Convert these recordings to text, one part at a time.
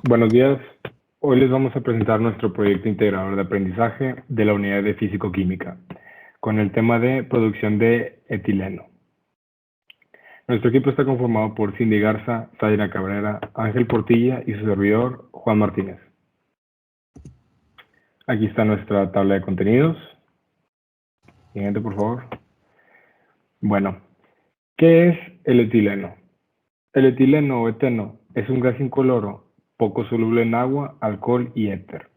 Buenos días. Hoy les vamos a presentar nuestro proyecto integrador de aprendizaje de la unidad de Físico-Química, con el tema de producción de etileno. Nuestro equipo está conformado por Cindy Garza, Zaira Cabrera, Ángel Portilla y su servidor, Juan Martínez. Aquí está nuestra tabla de contenidos. Siguiente, por favor. Bueno, ¿qué es el etileno? El etileno o eteno es un gas incoloro poco soluble en agua, alcohol y éter.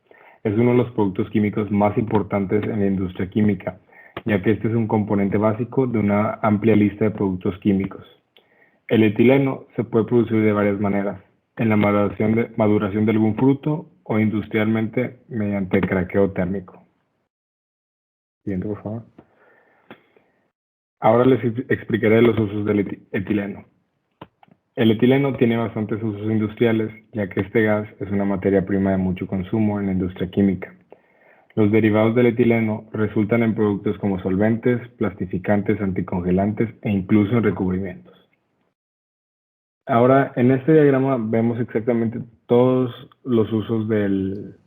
Es uno de los productos químicos más importantes en la industria química, ya que este es un componente básico de una amplia lista de productos químicos. El etileno se puede producir de varias maneras, en la maduración de algún fruto o industrialmente mediante craqueo térmico. Siguiente, por favor. Ahora les explicaré los usos del etileno. El etileno tiene bastantes usos industriales, ya que este gas es una materia prima de mucho consumo en la industria química. Los derivados del etileno resultan en productos como solventes, plastificantes, anticongelantes e incluso en recubrimientos. Ahora, en este diagrama vemos exactamente todos los usos del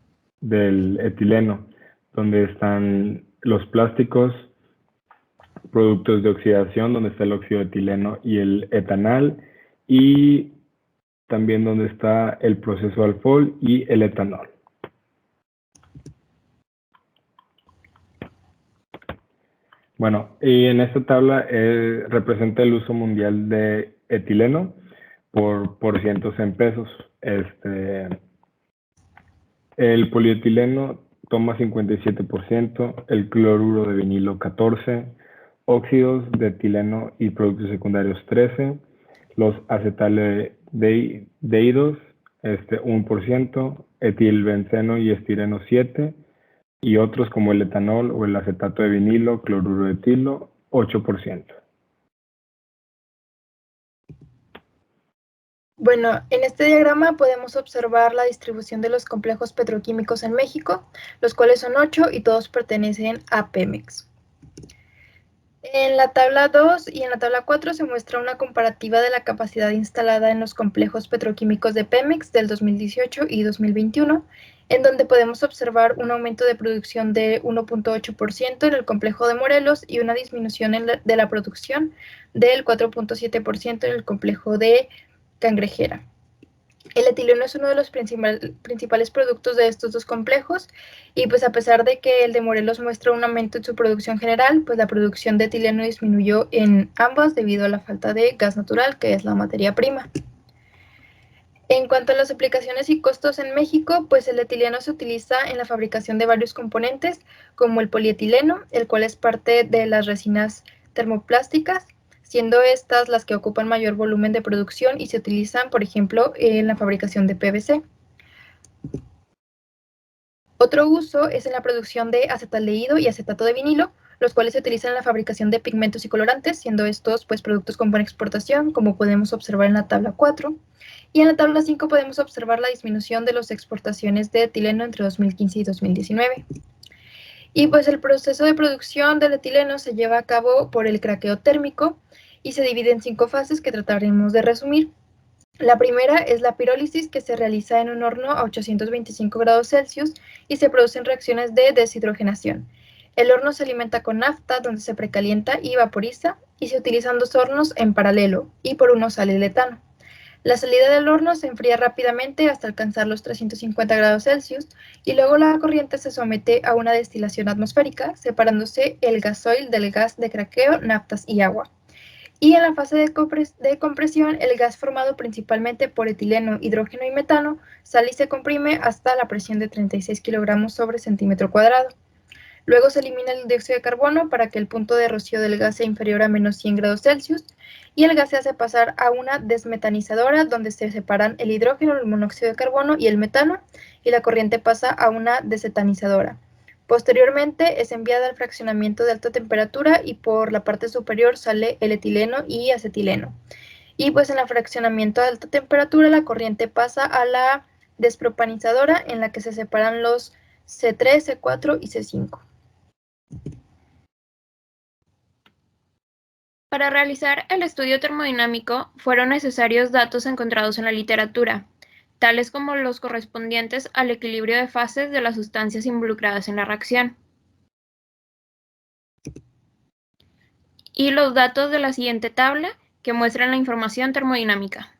etileno, donde están los plásticos, productos de oxidación, donde está el óxido de etileno y el etanal, y también donde está el proceso alfol y el etanol. Bueno, y en esta tabla representa el uso mundial de etileno por cientos en pesos. El polietileno toma 57%, el cloruro de vinilo 14%, óxidos de etileno y productos secundarios 13%, los acetaldehídos 1%, etilbenceno y estireno 7%, y otros como el etanol o el acetato de vinilo, cloruro de etilo, 8%. Bueno, en este diagrama podemos observar la distribución de los complejos petroquímicos en México, los cuales son 8 y todos pertenecen a Pemex. En la tabla 2 y en la tabla 4 se muestra una comparativa de la capacidad instalada en los complejos petroquímicos de Pemex del 2018 y 2021, en donde podemos observar un aumento de producción de 1.8% en el complejo de Morelos y una disminución de la producción del 4.7% en el complejo de Cangrejera. El etileno es uno de los principales productos de estos dos complejos y pues a pesar de que el de Morelos muestra un aumento en su producción general, pues la producción de etileno disminuyó en ambas debido a la falta de gas natural, que es la materia prima. En cuanto a las aplicaciones y costos en México, pues el etileno se utiliza en la fabricación de varios componentes, como el polietileno, el cual es parte de las resinas termoplásticas, siendo estas las que ocupan mayor volumen de producción y se utilizan, por ejemplo, en la fabricación de PVC. Otro uso es en la producción de acetaldehído y acetato de vinilo, los cuales se utilizan en la fabricación de pigmentos y colorantes, siendo estos pues, productos con buena exportación, como podemos observar en la tabla 4. Y en la tabla 5 podemos observar la disminución de las exportaciones de etileno entre 2015 y 2019. Y pues el proceso de producción del etileno se lleva a cabo por el craqueo térmico y se divide en 5 fases que trataremos de resumir. La primera es la pirólisis, que se realiza en un horno a 825 grados Celsius y se producen reacciones de deshidrogenación. El horno se alimenta con nafta, donde se precalienta y vaporiza, y se utilizan dos hornos en paralelo, y por uno sale el etano. La salida del horno se enfría rápidamente hasta alcanzar los 350 grados Celsius y luego la corriente se somete a una destilación atmosférica, separándose el gasoil del gas de craqueo, naftas y agua. Y en la fase de compresión, el gas formado principalmente por etileno, hidrógeno y metano sale y se comprime hasta la presión de 36 kilogramos sobre centímetro cuadrado. Luego se elimina el dióxido de carbono para que el punto de rocío del gas sea inferior a menos 100 grados Celsius y el gas se hace pasar a una desmetanizadora donde se separan el hidrógeno, el monóxido de carbono y el metano y la corriente pasa a una desetanizadora. Posteriormente es enviada al fraccionamiento de alta temperatura y por la parte superior sale el etileno y acetileno. Y pues en el fraccionamiento de alta temperatura la corriente pasa a la despropanizadora en la que se separan los C3, C4 y C5. Para realizar el estudio termodinámico fueron necesarios datos encontrados en la literatura, tales como los correspondientes al equilibrio de fases de las sustancias involucradas en la reacción. Y los datos de la siguiente tabla que muestran la información termodinámica.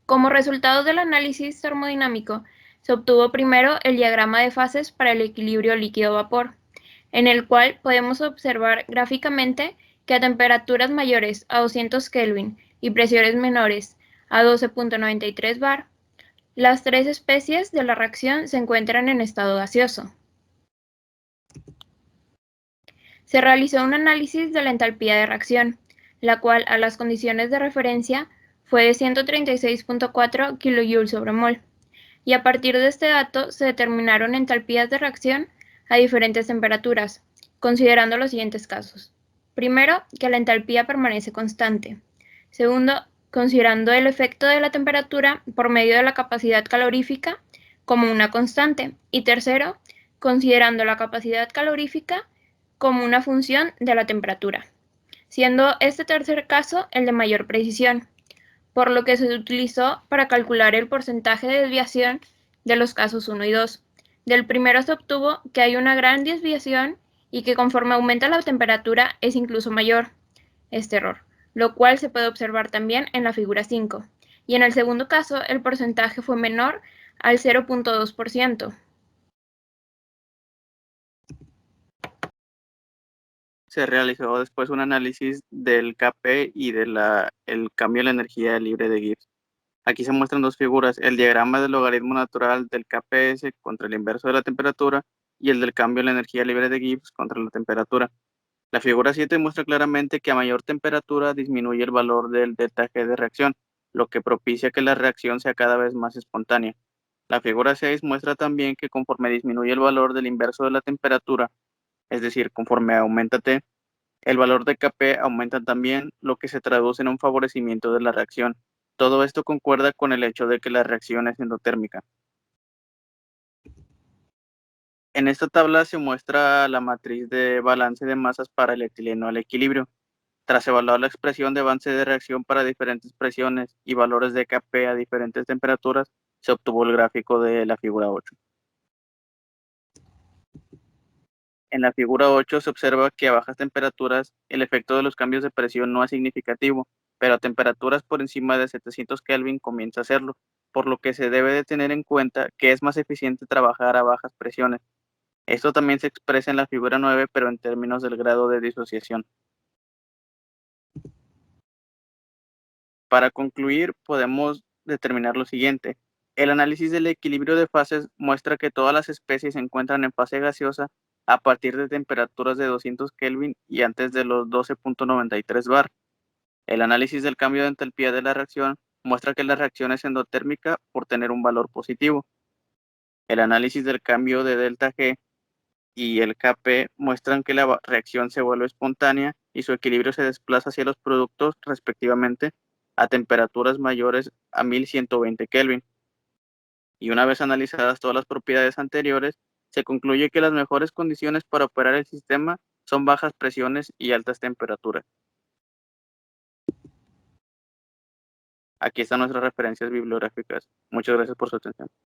Como resultado del análisis termodinámico, se obtuvo primero el diagrama de fases para el equilibrio líquido-vapor, en el cual podemos observar gráficamente que a temperaturas mayores a 200 Kelvin y presiones menores a 12.93 bar, las tres especies de la reacción se encuentran en estado gaseoso. Se realizó un análisis de la entalpía de reacción, la cual a las condiciones de referencia fue de 136.4 kJ/mol, y a partir de este dato se determinaron entalpías de reacción a diferentes temperaturas, considerando los siguientes casos. Primero, que la entalpía permanece constante. Segundo, considerando el efecto de la temperatura por medio de la capacidad calorífica como una constante. Y tercero, considerando la capacidad calorífica como una función de la temperatura, siendo este tercer caso el de mayor precisión, por lo que se utilizó para calcular el porcentaje de desviación de los casos 1 y 2. Del primero se obtuvo que hay una gran desviación y que conforme aumenta la temperatura es incluso mayor este error, lo cual se puede observar también en la figura 5. Y en el segundo caso el porcentaje fue menor al 0.2%. Se realizó después un análisis del Kp y del cambio de la energía libre de Gibbs. Aquí se muestran dos figuras, el diagrama del logaritmo natural del Kps contra el inverso de la temperatura y el del cambio de la energía libre de Gibbs contra la temperatura. La figura 7 muestra claramente que a mayor temperatura disminuye el valor del delta G de reacción, lo que propicia que la reacción sea cada vez más espontánea. La figura 6 muestra también que conforme disminuye el valor del inverso de la temperatura, es decir, conforme aumenta T, el valor de Kp aumenta también, lo que se traduce en un favorecimiento de la reacción. Todo esto concuerda con el hecho de que la reacción es endotérmica. En esta tabla se muestra la matriz de balance de masas para el etileno al equilibrio. Tras evaluar la expresión de balance de reacción para diferentes presiones y valores de Kp a diferentes temperaturas, se obtuvo el gráfico de la figura 8. En la figura 8 se observa que a bajas temperaturas el efecto de los cambios de presión no es significativo, pero a temperaturas por encima de 700 Kelvin comienza a serlo, por lo que se debe de tener en cuenta que es más eficiente trabajar a bajas presiones. Esto también se expresa en la figura 9, pero en términos del grado de disociación. Para concluir, podemos determinar lo siguiente. El análisis del equilibrio de fases muestra que todas las especies se encuentran en fase gaseosa a partir de temperaturas de 200 Kelvin y antes de los 12.93 bar. El análisis del cambio de entalpía de la reacción muestra que la reacción es endotérmica por tener un valor positivo. El análisis del cambio de delta G y el Kp muestran que la reacción se vuelve espontánea y su equilibrio se desplaza hacia los productos respectivamente a temperaturas mayores a 1120 Kelvin. Y una vez analizadas todas las propiedades anteriores, se concluye que las mejores condiciones para operar el sistema son bajas presiones y altas temperaturas. Aquí están nuestras referencias bibliográficas. Muchas gracias por su atención.